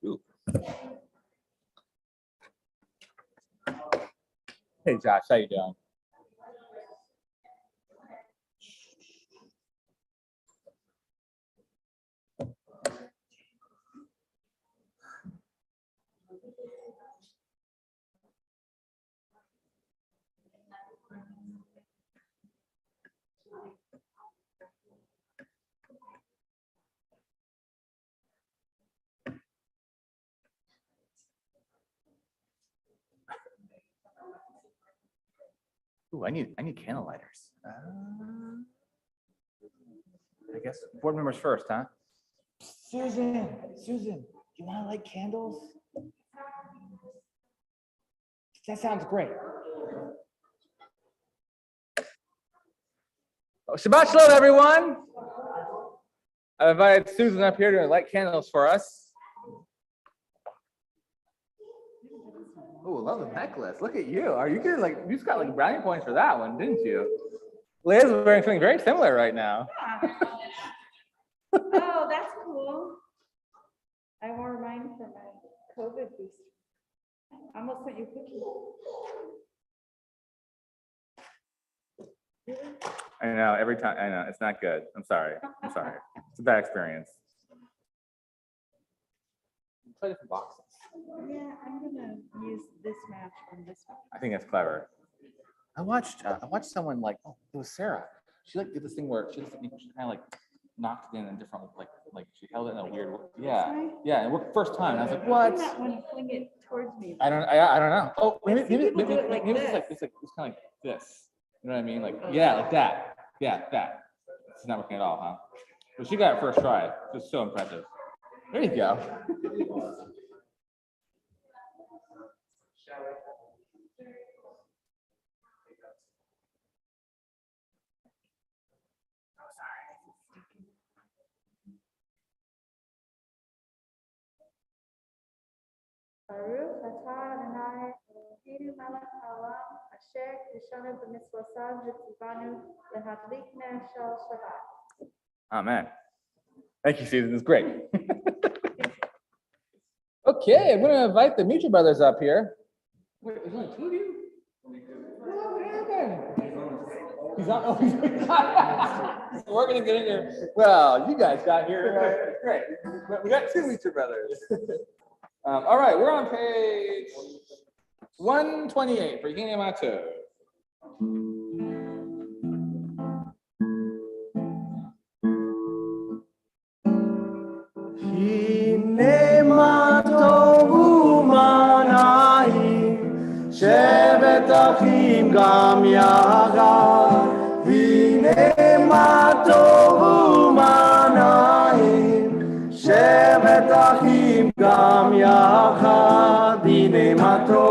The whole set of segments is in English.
Ooh. Hey Josh, how you doing? Ooh, I need candle lighters. I guess board members first, huh? Susan, you want to light candles? That sounds great. Oh, Shabbat Shalom, everyone. I've invited Susan up here to light candles for us. Oh, love the necklace. Look at you. Are you getting like, you just got like brownie points for that one, didn't you? Liz is wearing something very similar right now. Oh, that's cool. I wore mine for my COVID booster. I almost sent you pictures. I know, every time, I know, it's not good. I'm sorry. It's a bad experience. Try different boxes. Yeah, I'm gonna use this match from this one. I think that's clever. I watched someone like, oh, it was Sarah. She like did this thing where she kind of like knocked it in a different, like she held it in a weird way. Yeah, it worked first time. And I was like, what? That one, fling it towards me. I don't know. Oh, maybe do it like maybe it's this. kind of like this. You know what I mean? Like, yeah, like that. Yeah, that. It's not working at all, huh? But she got it first try. It was so impressive. There you go. Baruch atah Adonai Eloheinu melech haolam asher kishanu b'mitzvotav v'tzivanu lehadlik ner shel Shabbat. Amen. Thank you, Susan. It's great. Okay, I'm going to invite the Mutual Brothers up here. Wait, there's only two of you? What happened? He's on. Oh, we're going to get in there. Well, you guys got here. Great. We got two Mutual Brothers. All right, we're on page 128 for Yine Mato. Yine Mato Umanai Shevet Achim Gam Yachad Yine Mato Umanai Shevet Achim Gam Yachad Yine Mato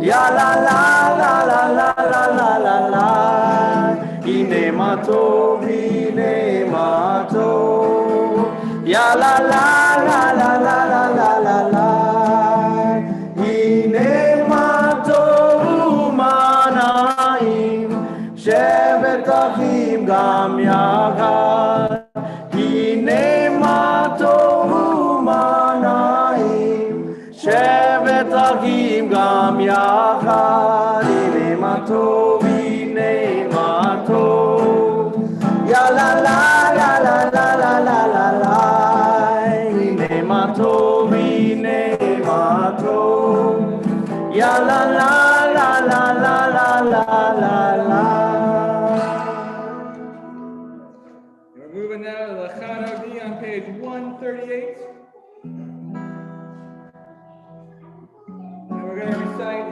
Ya la la la la la la la la la Yine Mato Ya la la la la la la la la la Hine Mato Umanai Shevet Achim Gam Yachad Hine Mato Umanai Shevet Achim Gam Yachad Hine Mato Ya la la la la la la la la la Hine Mato Ya la la la la la la la la la We're moving now to the Chadodi on page 138. And we're going to recite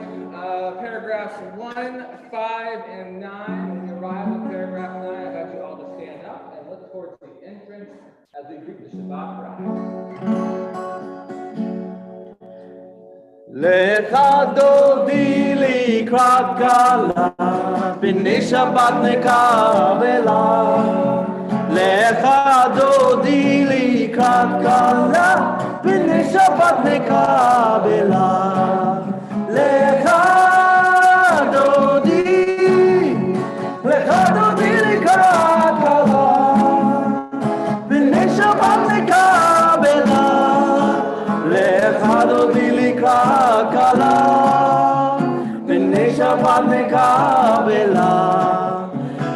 paragraphs 1, 5, and 9. When you arrive at paragraph 9, I invite you all to stand up and look towards the entrance as we greet the Shabbat bride. Lecha dodi likrat kala b'nei Shabbat nekabela Lecha dodi likrat kala b'nei Shabbat nekabela Lecha dodi likrat kala אותי לקראת כלה, בני שבת נקבלה.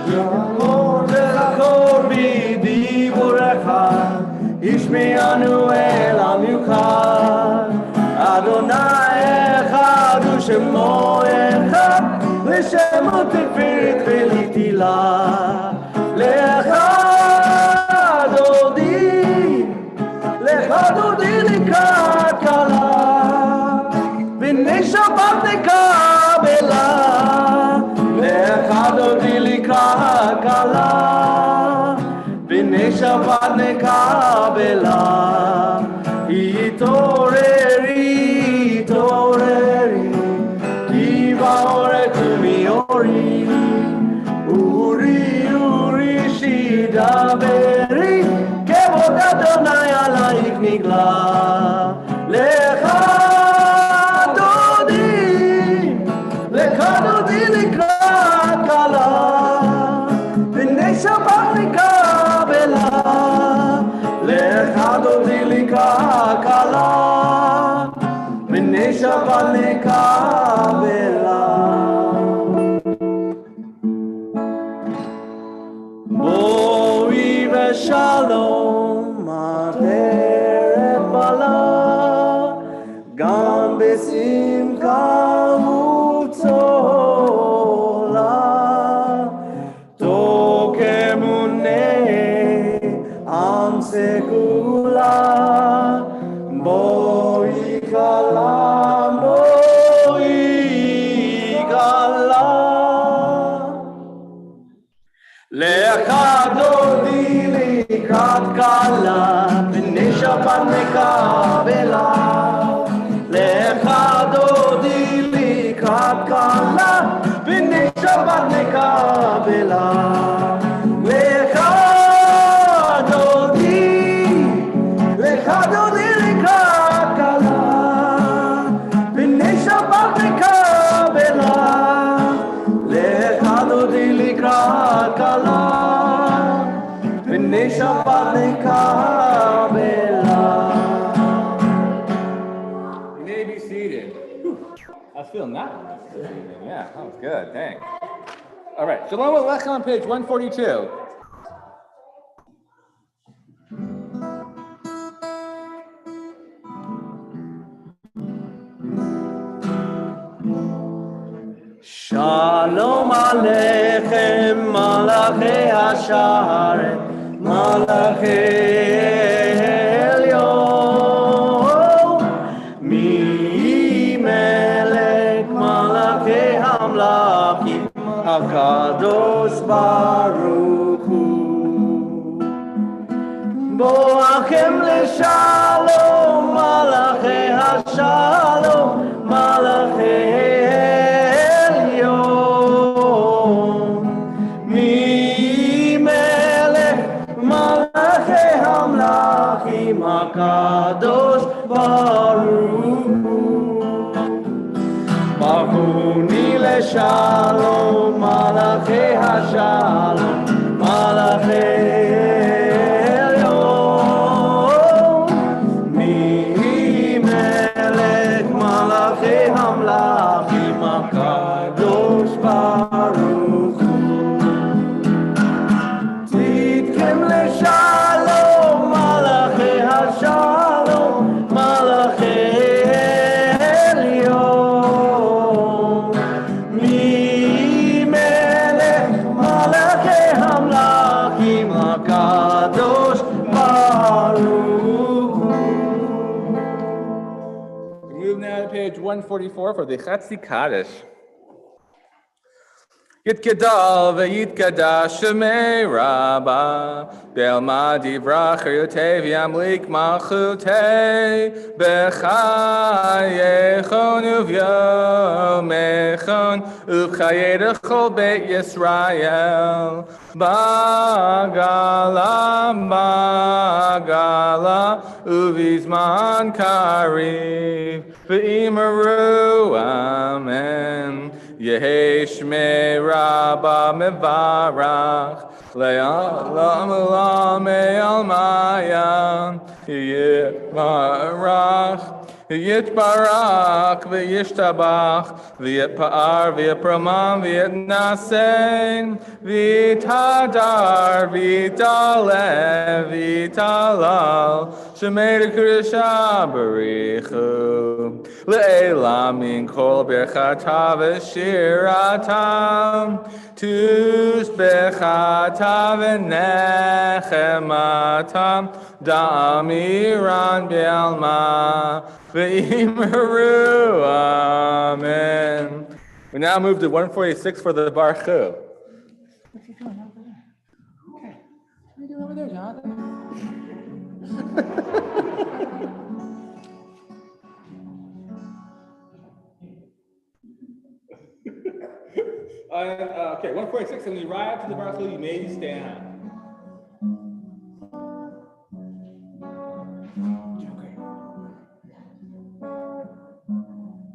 יעמוד ולחקור בדיבורך, ישמענו אל המיוחד. אדוני אחד ושמו אחד, לשמו תפארת ולתהילה. לך דודי לקראת כלה, בני שבת נקבלה. לך דודי לקראת כלה, בני שבת נקבלה. התעוררי, התעוררי, כי באורך ומאורי, אורי, אורי, שידברי, כבוד אדוני עלייך נגלה. לך דודי לקראת כלה, בני שבת נקבלה. לך דודי לקראת כלה, בני שבת נקבלה. בואי ושלום עטרת בעלה, גם בשמחה וצהלה. תוקמוני עם סגולה, בואי כלה, בואי כלה. לך דודי לקראת כלה, בני שבת נקבלה. לך דודי לקראת כלה, בני שבת נקבלה. לך דודי לקראת כלה, בני שבת נקבלה. לך דודי לקראת כלה, בני שבת נקבלה. You may be seated. I was feeling that one. Yeah, that was good. Thanks. All right. Shalom Aleichem on page 142. Shalom Aleichem, Malachei Hasharet, Malachei Elyon, Mi Melech Malachei Hamlachim, HaKadosh Baruch Hu. Boachem leshalom, Malachei Hashalom, Malachei HaKadosh Baruch Hu. Baruni leshalom, Malachei Hashalom, Malachei Elyon. Mi melech Malachei Hamlachim, HaKadosh Baruch Hu. Tzidkem leshalom, Shalom, Malachei Elyon, Mi Melech Malachei Hamlachim, HaKadosh Baruch Hu. We move now to page 144 for the Chatzi Kaddish. Yitgadal v'yitgadash shemei Rabba Be'alma divrach yotev yamlik malchutei B'chayechon uvyomechon Uv'chayedechol beit Yisrael Bagala uvizman kariv V'imaru amen Yehi shmei Rabba mevarach Le'alam u'lam me'almaya Yevarach Yitbarach v'yishtabach v'yitpa'ar v'yipramam v'yitnasen v'yitadar v'yitale v'yitalal shemei k'risha barichu le'elam min kol berchata v'shiratam tushbechata v'nechematam da'amiran bi'alma v'imru. Amen. We now move to 146 for the Baruch Hu. What's he doing over there? Okay. What are you doing over there, Jonathan? Okay, 146, and when you ride to the Baruch Hu, you may stand.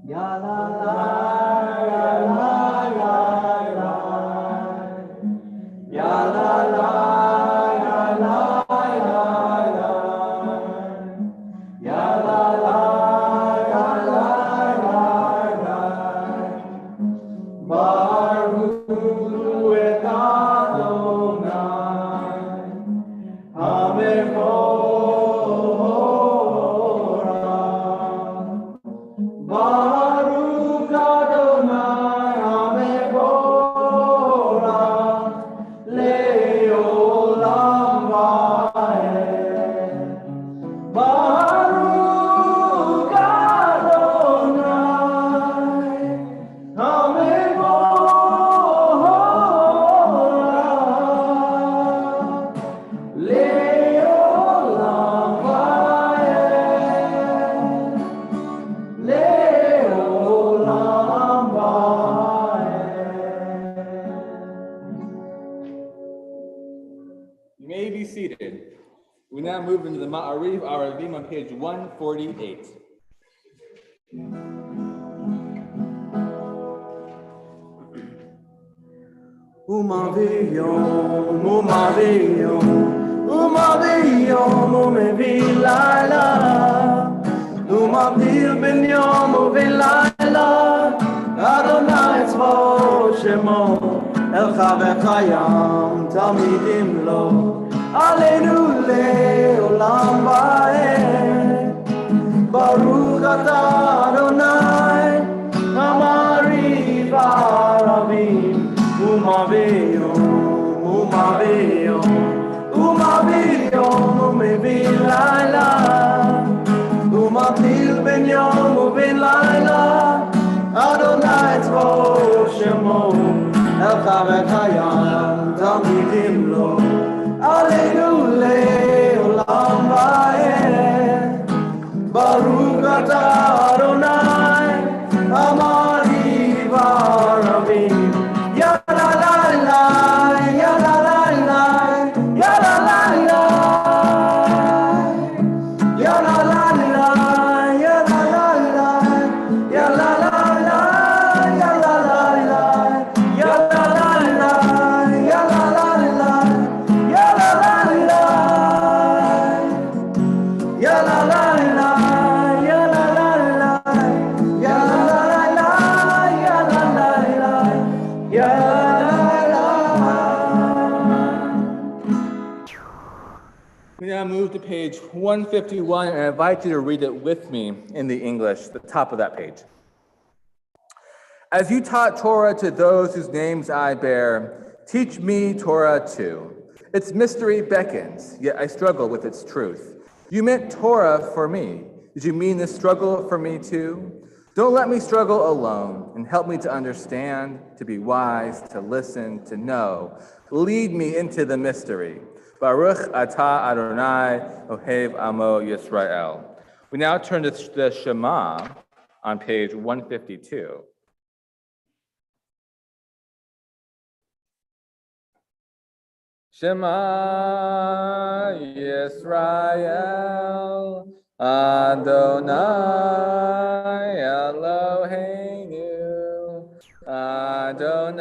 Ya la la la la la la. Ya la la la la la la. Ya la la la la la la. Baruch et Adonai HaMevorach. Baruch Adonai HaMevorach le'olam va'ed. Baruch Adonai HaMevorach le'olam va'ed. Le'olam va'ed. You may be seated. We now move into the Ma'ariv Aravim on page 148. Umaviyom, umaviyom, umaviyom, umevi laila. Umavil ben yom uven laila. Adonai tzvot shemo, el chavechayam tamidim lo. Aleinu le'olam va'ed. Baruch atah Adonai, Amariv Aravim. Umaviyom, umaviyom, umaviyom, umevi laila. Umavil ben yom uven laila. Adonai tzvot shemo, el chavechayam tamidim lo. Aleinu le'olam va'ed. Baruch atah Adonai, Amariv Aravim. Ya la la la, ya la la la, ya la la la. Ya la la la, ya la la la, ya la la la, ya la la la, ya la la la, ya la la la, ya la la la. Ya la la la, ya la la la, ya la la la, ya la la la, ya la la. We now move to page 151, and I invite you to read it with me in the English, the top of that page. As you taught Torah to those whose names I bear, teach me Torah too. Its mystery beckons, yet I struggle with its truth. You meant Torah for me. Did you mean this struggle for me too? Don't let me struggle alone, and help me to understand, to be wise, to listen, to know. Lead me into the mystery. Baruch atah Adonai, Ohev Amo Yisrael. We now turn to the Shema on page 152. Shema Yisrael, Adonai Eloheinu, Adonai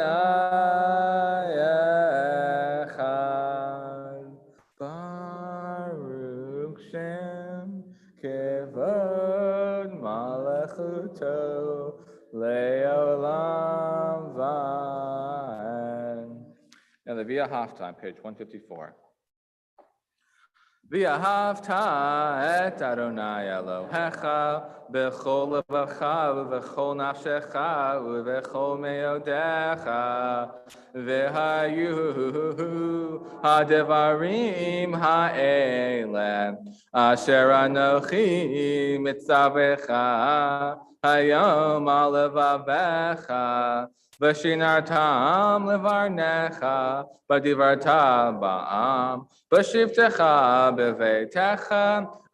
Echad, Baruch Shem Kevod V'chavoto le'olam v'ad. Now the Via halftime, page 154. V'ahavta et Adonai Elohecha b'chol levacha u'v'chol nafshecha u'v'chol meodecha v'hayu hadevarim ha'ele asher anochi mitzavecha hayom al levavecha v'shinartam levarnecha b'divarta ba'am B'shivtecha b'veitecha,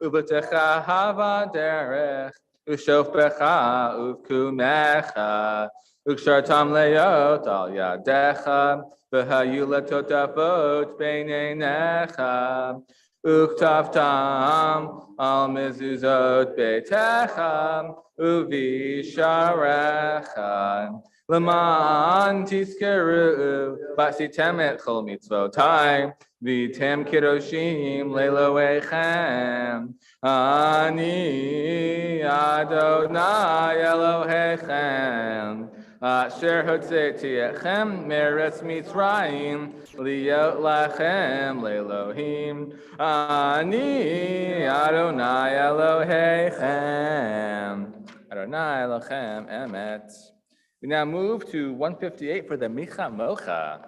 u'b'techa havaderech, u'shofbecha u'vkumecha, u'kshartam leot al yadecha, v'hayu letotafot b'neinecha, u'ktavtam al mezuzot beitecha, u'visharecha. L'man tizkeru b'asitem et chol mitzvotai v'tem kiroshim le'elohechem ani Adonai Elohechem asher hotzeiti etchem meretz Mitzrayim liot lachem le'elohim ani Adonai Elohechem Adonai Elohechem emet. We now move to 158 for the Micha Mocha.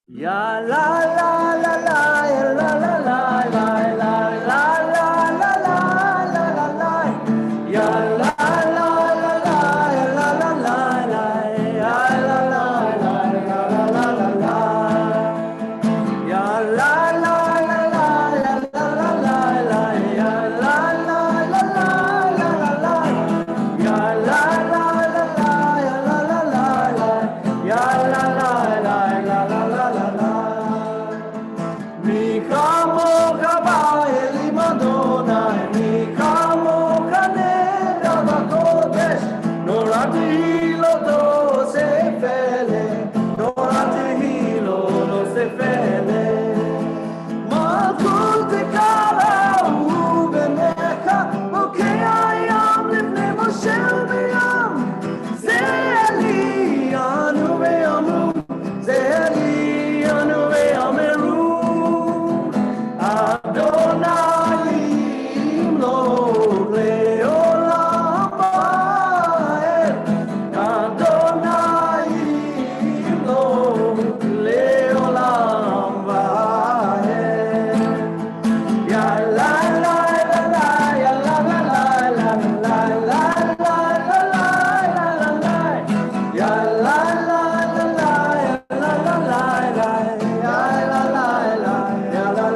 Ya la la la la ya la la la la la la la la la la la ya la la la la ya la la la la ya la la la ya la la la la ya la la la la ya la la la la ya la la la la ya la la ya la la la la ya la la la la ya la la la la la la mi kamo kaba eli madonna mi kamo kaneda bakodesh norati lo do se fele norati lo do se fele ma kulte kala u benecha okay I am livne moshel beyam zeli anu beyamu zeli anu beyameru Adonai lo leolam va'ed Adonai lo leolam va'ed Ya la la la la ya la la la la la la la la la la ya la la la la ya la la la la ya la la la ya la la la ya la la la ya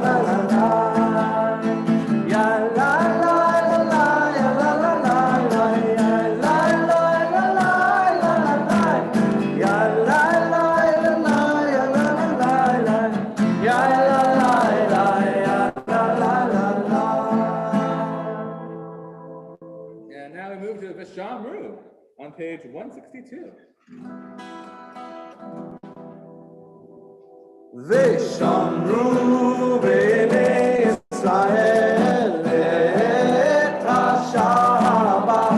la la la ya la la la ya la la la ya la la la ya la la la ya la la la. And now we move to Vishamru on page 162. Vishamru b'nei Yisrael et HaShabbat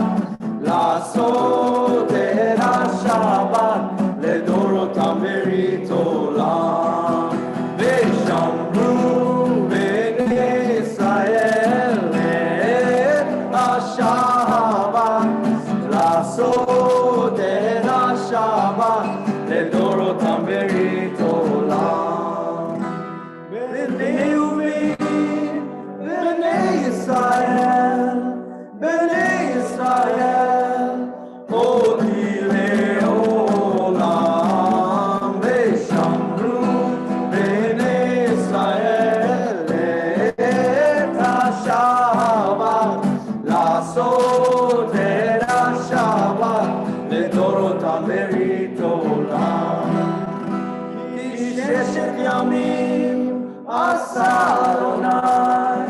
לעשות את השבת לדורותם ברית עולם ושמרו בני ישראל את השבת לעשות את השבת לדורותם ברית עולם בני ובנים בני ישראל אותי לעולם ושמרו בני ישראל את השבת לעשות את השבת לדורותם ברית עולם כי ששת ימים עשה אדוני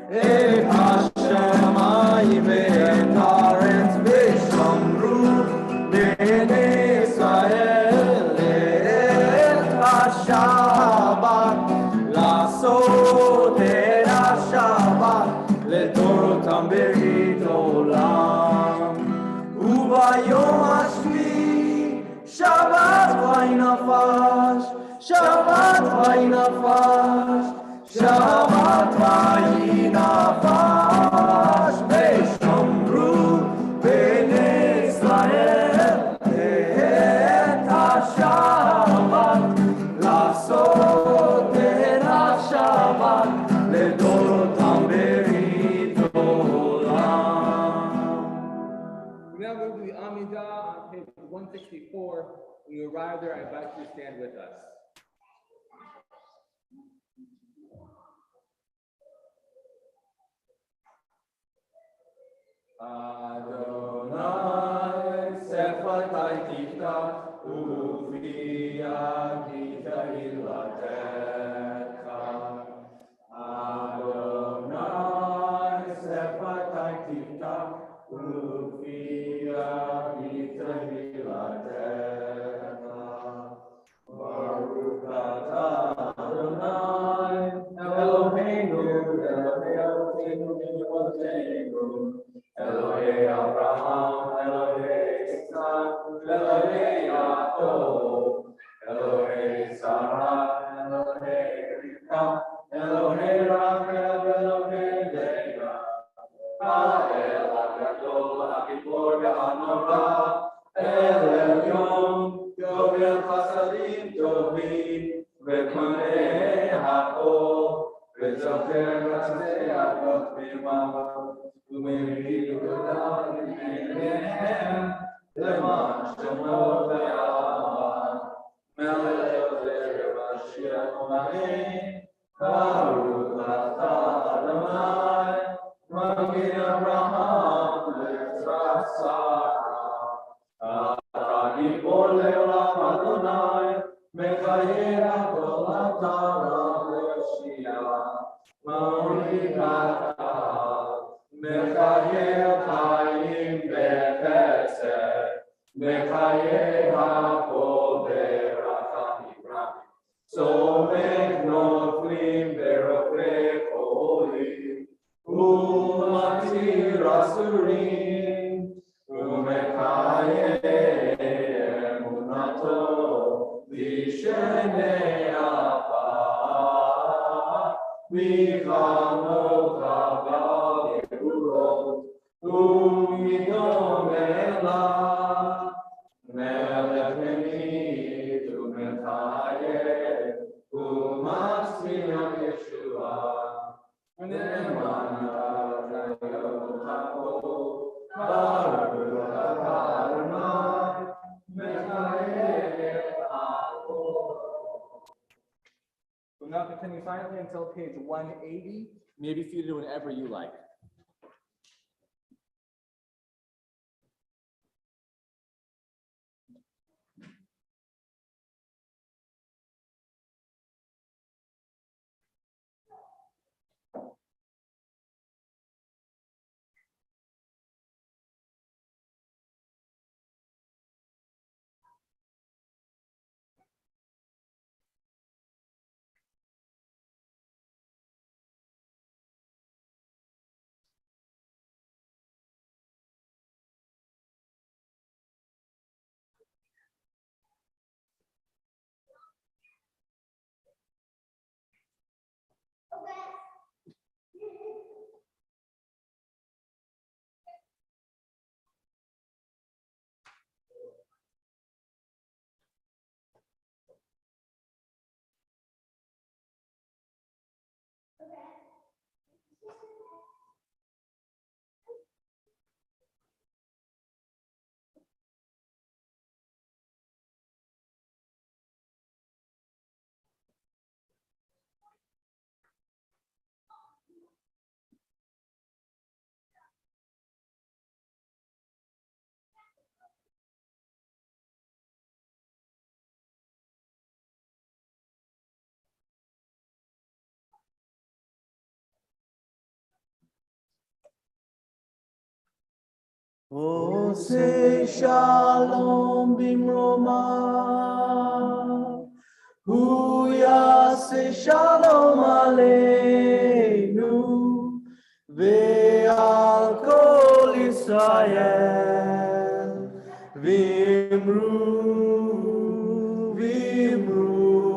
את השמיים ואת הארץ ושמרו בני the Amidah on page 164. When you arrive there, I invite you to stand with us. Adonai sefatai tifta ufia kita ilatecha. Adonai sefatai tifta ufia kita ilatecha. Baruch atah Adonai Eloheinu Eloheinu Elohei Abraham, Elohei Yitzhak, Elohei Yaakov, Elohei Sarah, Elohei Rivka, Elohei Rachel, Elohei Leah, Ha'el HaGadol, HaGibor VeHaNorah, El Elyon, Yovel Chasadim Tovim, Ve'konei HaKol, Ve'zocher Ratzei V'Mimah. ומביא תודה לפניהם למען שמו ויעמד מלך ומשיח ומלך ברוך אתה אדוני מגן אברהם ויצחק שרה אתה גיבור לעולם אדוני מחיה הכל אתה ויושיע מוליך אתה מחיה חיים בחסד, מחיה הכל ברחמים, סומך נופלים ברופא חולים, ומתיר אסורים, ומחיה אמונתו בשני עפר, מחנוך ומדום אליו, מלך ממית ומחיה, ומצמיח ישועה, ונאמן חיות הכל, ברוך אתה אדוני, מחיה הכל. We'll now continue silently until page 180. Maybe seated whenever you like. Ose shalom bimroma, hu yase shalom aleinu, ve'al kol Yisrael, v'imru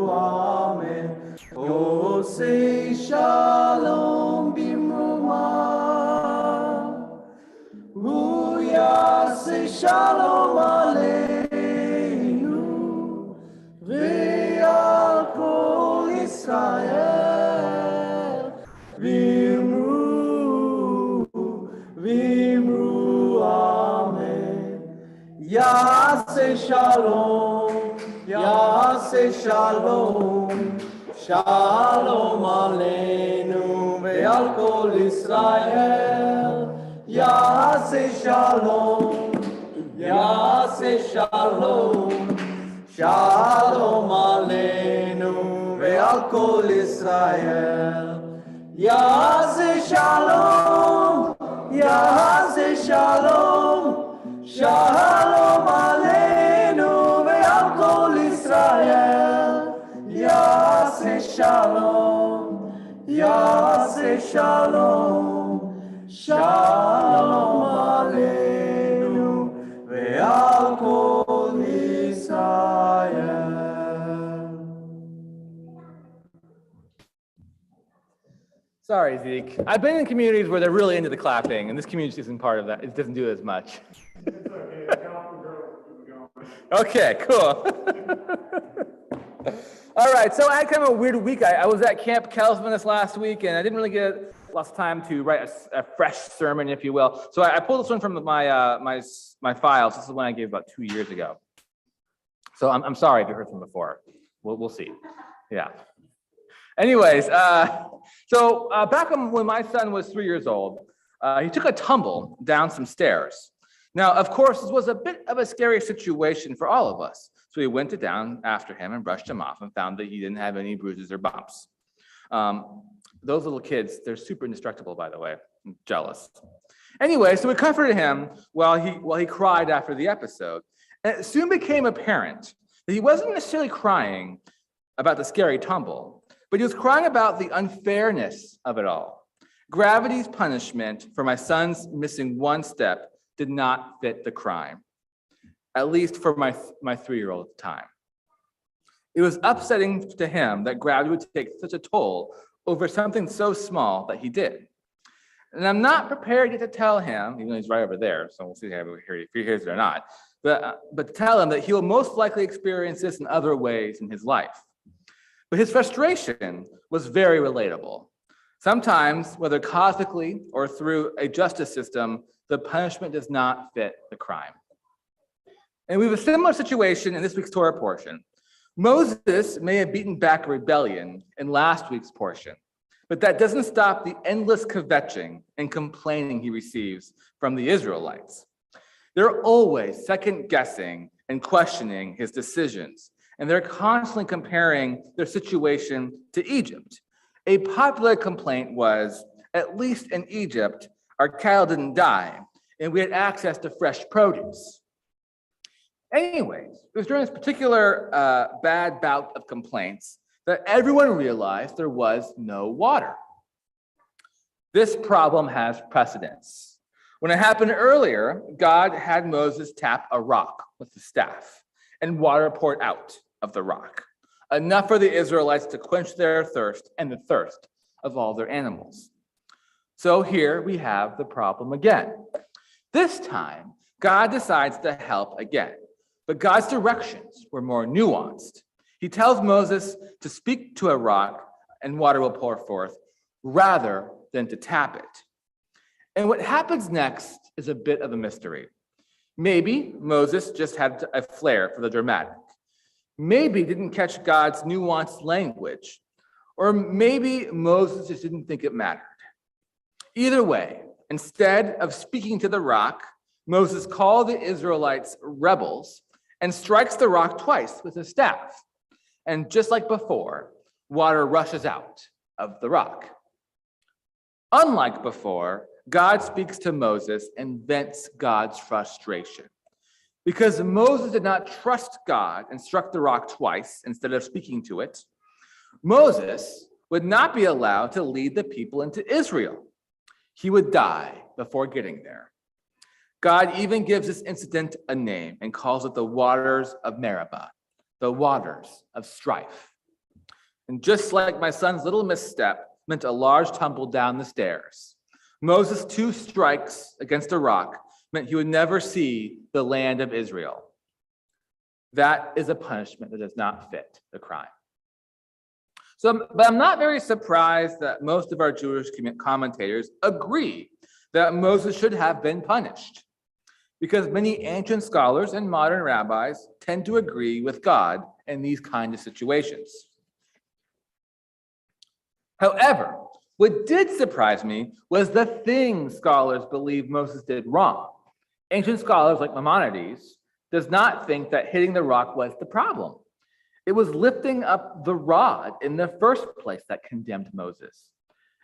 amen. Ose shalom bimroma, Say shalom aleinu ve'al kol Yisrael v'imru amen. Yaseh Shalom, Yaseh Shalom, Shalom Aleinu ve'al kol Israel. Yaseh Shalom, Yaseh Shalom, Shalom Aleinu ve'al kol Israel. Yaseh Shalom, Yaseh Shalom, Shalom Aleinu ve'al kol Israel. Yaseh Shalom, Yaseh Shalom, Shalom Aleinu ve'al kol Israel. Sorry, Zeke. I've been in communities where they're really into the clapping, and this community isn't part of that. It doesn't do it as much. Okay, cool. All right, so I had kind of a weird week. I was at Camp Kelsman this last week, and I didn't really get lots of time to write a fresh sermon, if you will. So I pulled this one from my files. This is one I gave about 2 years ago. So I'm sorry if you heard from before. We'll see. Yeah. Anyways, back when my son was 3 years old, he took a tumble down some stairs. Now, of course, this was a bit of a scary situation for all of us. So we went down after him and brushed him off and found that he didn't have any bruises or bumps. Those little kids, they're super indestructible, by the way. I'm jealous. Anyway, so we comforted him while he cried after the episode. And it soon became apparent that he wasn't necessarily crying about the scary tumble, but he was crying about the unfairness of it all. Gravity's punishment for my son's missing one step did not fit the crime, at least for my 3-year-old at the time. It was upsetting to him that gravity would take such a toll over something so small that he did. And I'm not prepared yet to tell him, even though he's right over there, so we'll see if he hears it or not, but to tell him that he will most likely experience this in other ways in his life. But his frustration was very relatable. Sometimes, whether cosmically or through a justice system, the punishment does not fit the crime. And we have a similar situation in this week's Torah portion. Moses may have beaten back a rebellion in last week's portion, but that doesn't stop the endless kvetching and complaining he receives from the Israelites. They're always second-guessing and questioning his decisions, and they're constantly comparing their situation to Egypt. A popular complaint was, at least in Egypt, our cattle didn't die, and we had access to fresh produce. Anyways, it was during this particular bad bout of complaints that everyone realized there was no water. This problem has precedence. When it happened earlier, God had Moses tap a rock with the staff, and water poured out of the rock, enough for the Israelites to quench their thirst and the thirst of all their animals. So here we have the problem again. This time, God decides to help again, but God's directions were more nuanced. He tells Moses to speak to a rock and water will pour forth, rather than to tap it. And what happens next is a bit of a mystery. Maybe Moses just had a flair for the dramatic. Maybe didn't catch God's nuanced language, or maybe Moses just didn't think it mattered. Either way, instead of speaking to the rock, Moses called the Israelites rebels and strikes the rock twice with his staff. And just like before, water rushes out of the rock. Unlike before, God speaks to Moses and vents God's frustration. Because Moses did not trust God and struck the rock twice instead of speaking to it, Moses would not be allowed to lead the people into Israel. He would die before getting there. God even gives this incident a name and calls it the waters of Meribah, the waters of strife. And just like my son's little misstep meant a large tumble down the stairs, Moses' 2 strikes against a rock meant he would never see the land of Israel. That is a punishment that does not fit the crime. But I'm not very surprised that most of our Jewish commentators agree that Moses should have been punished. because many ancient scholars and modern rabbis tend to agree with God in these kinds of situations. However, what did surprise me was the thing scholars believe Moses did wrong. Ancient scholars like Maimonides does not think that hitting the rock was the problem. It was lifting up the rod in the first place that condemned Moses.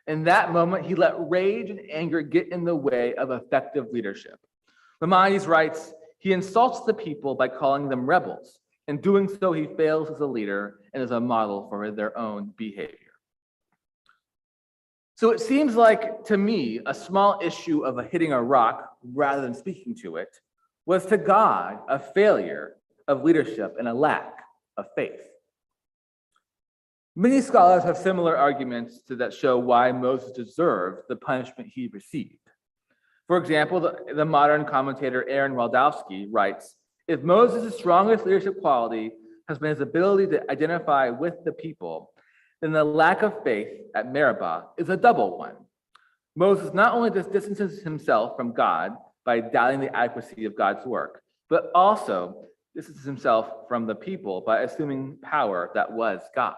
In that moment, he let rage and anger get in the way of effective leadership. Maimonides writes, he insults the people by calling them rebels. In doing so, he fails as a leader and as a model for their own behavior. So it seems like, to me, a small issue of hitting a rock rather than speaking to it was to God a failure of leadership and a lack of faith. Many scholars have similar arguments that show why Moses deserved the punishment he received. For example, the modern commentator Aaron Waldowski writes, if Moses' strongest leadership quality has been his ability to identify with the people, then the lack of faith at Meribah is a double one. Moses not only distances himself from God by doubting the adequacy of God's work, but also distances himself from the people by assuming power that was God's.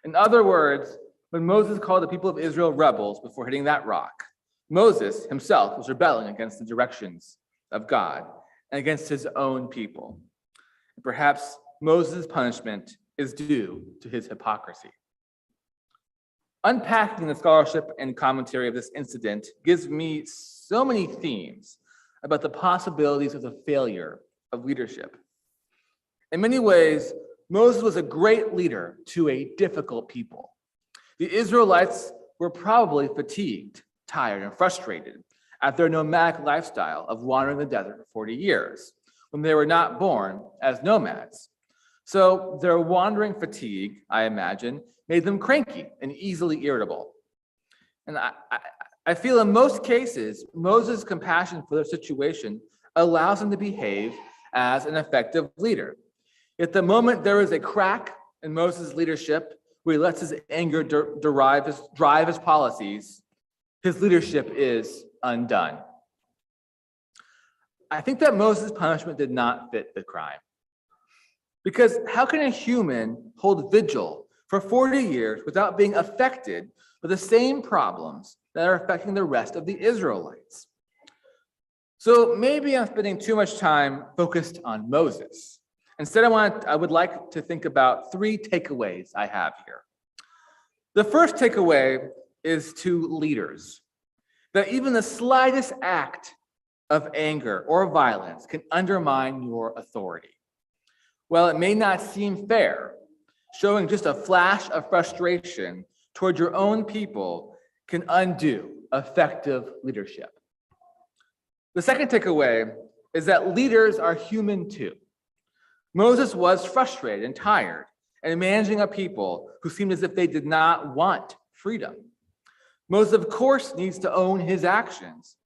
In other words, when Moses called the people of Israel rebels before hitting that rock, Moses himself was rebelling against the directions of God and against his own people. And perhaps Moses' punishment is due to his hypocrisy. Unpacking the scholarship and commentary of this incident gives me so many themes about the possibilities of the failure of leadership. In many ways, Moses was a great leader to a difficult people. The Israelites were probably fatigued, tired, and frustrated at their nomadic lifestyle of wandering the desert for 40 years, when they were not born as nomads. So their wandering fatigue, I imagine, made them cranky and easily irritable. And I feel in most cases, Moses' compassion for their situation allows him to behave as an effective leader. At the moment there is a crack in Moses' leadership where he lets his anger drive his policies, his leadership is undone. I think that Moses' punishment did not fit the crime. Because how can a human hold vigil for 40 years without being affected by the same problems that are affecting the rest of the Israelites? So maybe I'm spending too much time focused on Moses. Instead, I would like to think about 3 takeaways I have here. The first takeaway is to leaders, that even the slightest act of anger or violence can undermine your authority. While it may not seem fair, showing just a flash of frustration toward your own people can undo effective leadership. The second takeaway is that leaders are human too. Moses was frustrated and tired and managing a people who seemed as if they did not want freedom. Moses, of course, needs to own his actions,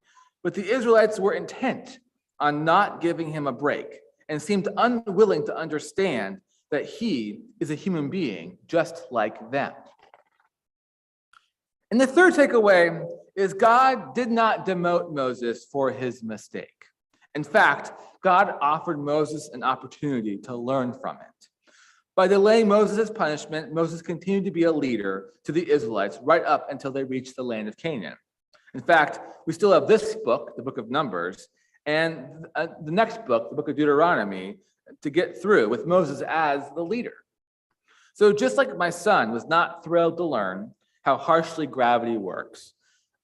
but the Israelites were intent on not giving him a break and seemed unwilling to understand that he is a human being just like them. And the third takeaway is God did not demote Moses for his mistake. In fact, God offered Moses an opportunity to learn from it. By delaying Moses' punishment, Moses continued to be a leader to the Israelites right up until they reached the land of Canaan. In fact, we still have this book, the book of Numbers, and the next book, the book of Deuteronomy, to get through with Moses as the leader. So just like my son was not thrilled to learn how harshly gravity works,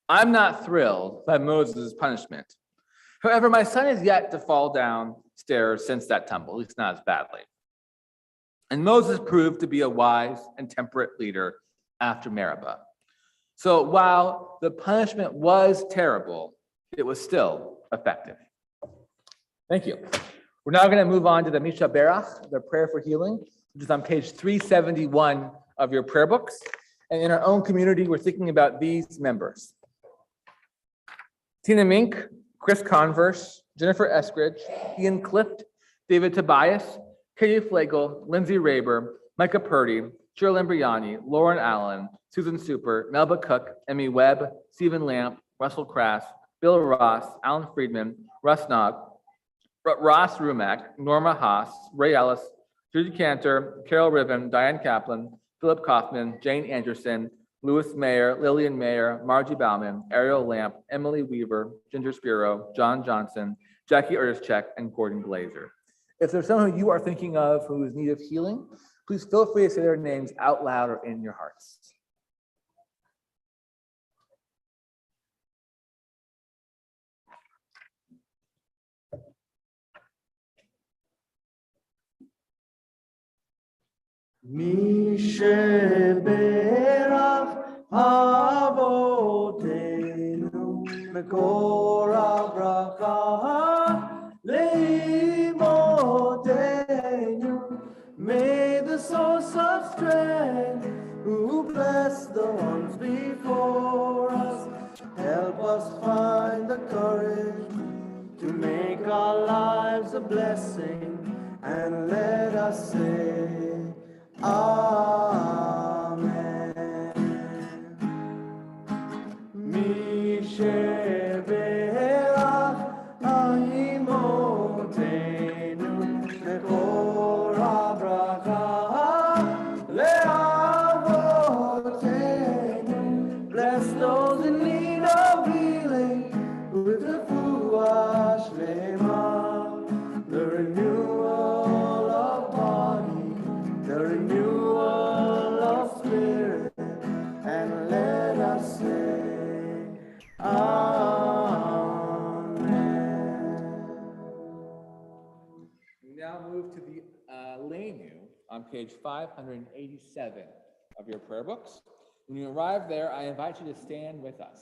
I'm not thrilled by Moses' punishment. However, my son is yet to fall down stairs since that tumble, at least not as badly. And Moses proved to be a wise and temperate leader after Meribah. So while the punishment was terrible, it was still effective. Thank you. We're now going to move on to the Misha Berach, the prayer for healing, which is on page 371 of your prayer books. And in our own community, we're thinking about these members: Tina Mink, Chris Converse, Jennifer Eskridge, Ian Clift, David Tobias, Katie Flagel, Lindsay Raber, Micah Purdy, Sherilyn Briani, Lauren Allen, Susan Super, Melba Cook, Emmy Webb, Stephen Lamp, Russell Crass, Bill Ross, Alan Friedman, Russ Nog, Ross Rumack, Norma Haas, Ray Ellis, Judy Cantor, Carol Ribbon, Diane Kaplan, Philip Kaufman, Jane Anderson, Louis Mayer, Lillian Mayer, Margie Bauman, Ariel Lamp, Emily Weaver, Ginger Spiro, John Johnson, Jackie Erdeschek, and Gordon Glazer. If there's someone who you are thinking of who is in need of healing, please feel free to say their names out loud or in your hearts. מי שברך אבותינו מקור הברכה לאמותינו. May the source of strength who bless the ones before us help us find the courage to make our lives a blessing, and let us say Amen. Mi sheberach imotenu mekor habracha leavotenu. Bless those in need of healing with the refuah shlema, the renewal of body, the renewal of spirit, and let us say Amen. We now move to the Lenu on page 587 of your prayer books. When you arrive there, I invite you to stand with us.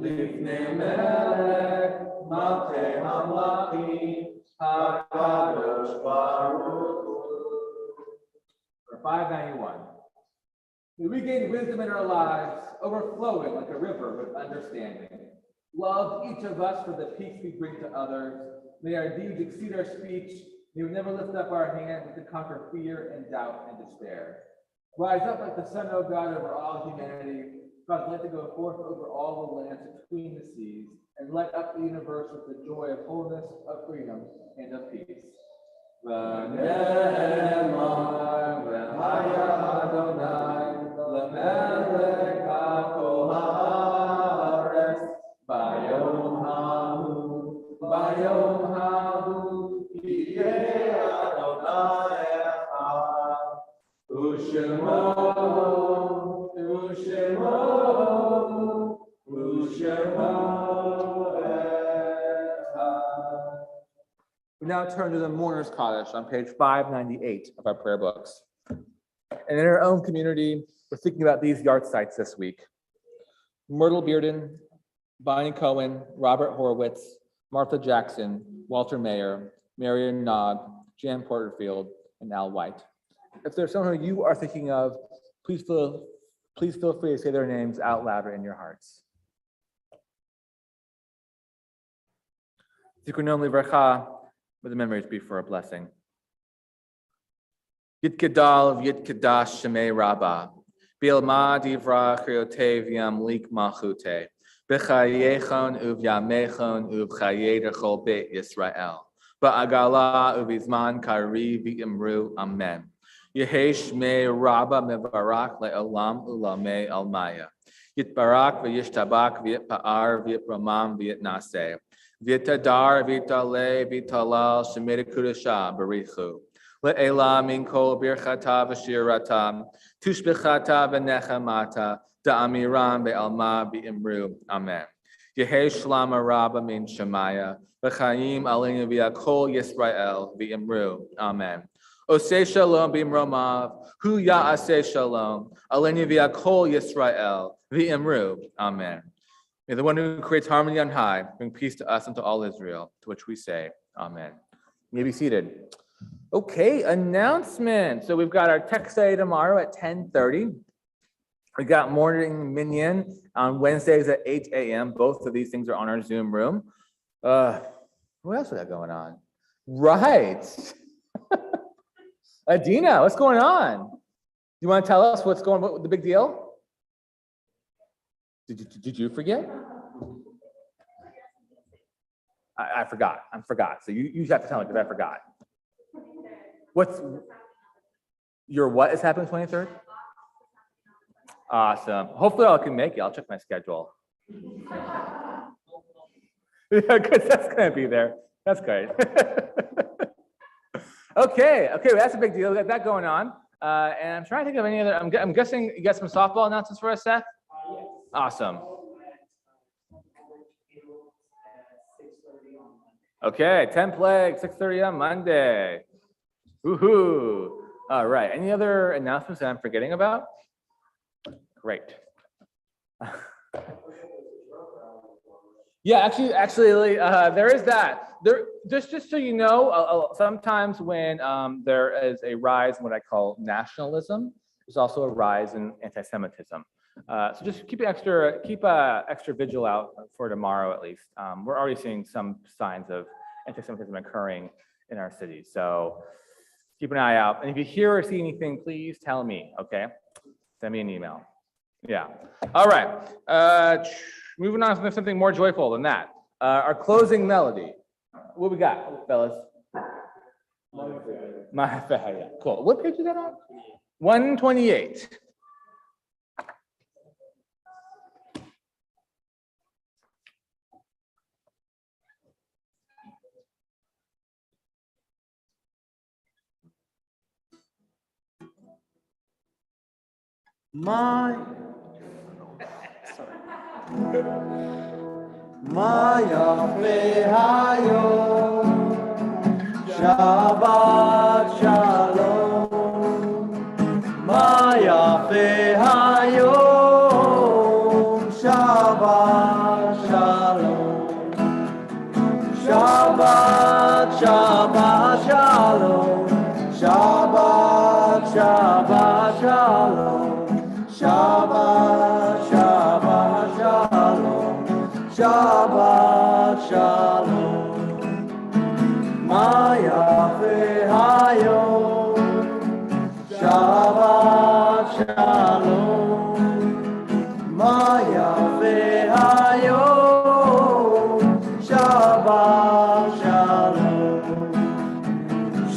Lifnei melech malkei hamlachim hakadosh baruch hu. For 591. We regain wisdom in our lives, overflowing like a river with understanding. Love each of us for the peace we bring to others. May our deeds exceed our speech. May we never lift up our hands to conquer fear and doubt and despair. Rise up like the sun, O God, over all humanity. God, let it go forth over all the lands between the seas, and light up the universe with the joy of wholeness, of freedom, and of peace. V'ne'emar v'haya Adonai l'melech ha'kol ha'aretz b'yom ha'hu yihye Adonai echad u'shemo We now turn to the Mourner's Kaddish on page 598 of our prayer books. And in our own community, we're thinking about these yard sites this week. Myrtle Bearden, Bonnie Cohen, Robert Horowitz, Martha Jackson, Walter Mayer, Marion Nog, Jan Porterfield, and Al White. If there's someone who you are thinking of, please feel free to say their names out loud or in your hearts. Zikronom livracha, may the memories be for a blessing. Yit Gedal Yit Kedash Shemei Rabbah, Bilma Divra Chiotev Yam Lik Malchute, B'chayechon Uvyamechon Ubchayederchol Beit Yisrael, Ba'agala Uvizman Kari V'imru Amen. Yehesh me Rabba mevarak le'olam ulame almaya. Yitbarak v'yishtabak v'yitpa'ar v'yitramam v'yitnaseh. V'yitadar v'yitale v'yitalal shemeda kudasha barichu. Le'ela min kol birchata v'shiratam. Tushbechata v'nechamata. Da'amiram ve'alma v'imru. Amen. Yehesh lama Rabba min Shemaya. V'chayim alinu v'yakol Yisrael v'imru. Amen. Oseh shalom b'imromav, hu ya'aseh shalom, aleni v'yakol Yisrael, v'imru. Amen. May the one who creates harmony on high bring peace to us and to all Israel, to which we say, Amen. You may be seated. Okay, announcement. So we've got our text study tomorrow at 10:30. We got morning minyan on Wednesdays at 8 a.m. Both of these things are on our Zoom room. What else we got going on? Right. Adina, what's going on? You want to tell us what's going on with the big deal? Did you forget? I forgot. So you have to tell me because I forgot. What's your what is happening 23rd? Awesome. Hopefully I can make it. I'll check my schedule. Yeah, because that's gonna be there. That's great. Okay, well, that's a big deal. We got that going on. And I'm trying to think of any other. I'm guessing you got some softball announcements for us, Seth? Yes. Awesome. Okay, 10 plague, 6:30 on Monday. Woohoo! All right. Any other announcements that I'm forgetting about? Great. Yeah, actually, there is that. There, just so you know, sometimes when there is a rise in what I call nationalism, there's also a rise in anti-Semitism. So just keep extra vigil out for tomorrow at least. We're already seeing some signs of anti-Semitism occurring in our city. So keep an eye out. And if you hear or see anything, please tell me, okay? Send me an email. Yeah. All right. Moving on to something more joyful than that. Our closing melody. What we got, fellas? Yeah. Cool. What page is that on? 128. Maya Fehayo Shabbat Shalom Maya Fehayo Shabbat Shalom Shabbat Shabbat Shalom Shabbat Shabbat Shalom Shabbat Shabbat Shalom Shabbat Shalom Maya Fehayo Shabbat Shalom Maya Fehayo Shabbat Shalom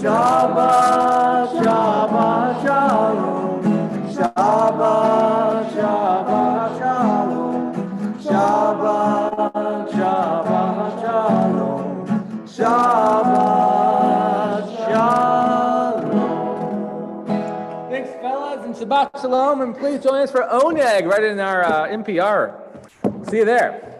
Shabbat Shabbat Shalom Shabbat Shabbat Shalom Shabbat Shabbat Shalom Shabbat Shalom. Thanks, fellas, and Shabbat Shalom. And please join us for Oneg right in our NPR. See you there.